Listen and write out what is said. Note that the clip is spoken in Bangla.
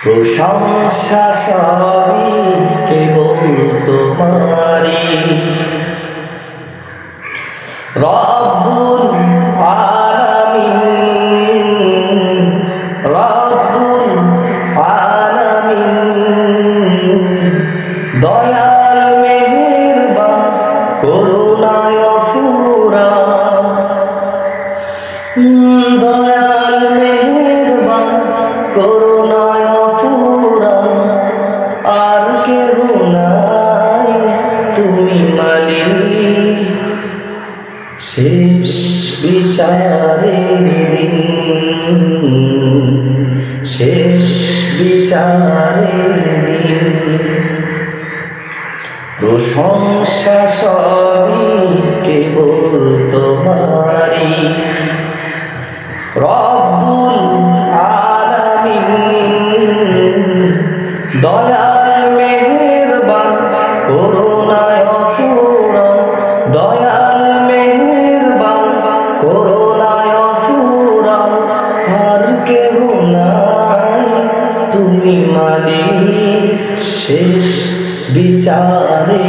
প্রশংসা সবই কেবল তোমারই। রব্বুল আলামিন, রব্বুল আলামিন, দয়াল মেহেরবান করুণায় অফুরান, দয়াল মেহেরবান করুণায় অফুরান, আর কেহ নাই তুমি মালিক। শেষ বিচারের দিন, শেষ বিচারের দিন, প্রশংসা সবই কেবল তোমারই। রব্বুল আলামিন, দয়াল মেহেরবান করুণায় অফুরান, দয়াল মেহেরবান করুণায় অফুরান, আর কেহ নাই তুমি মালিক। শেষ বিচারে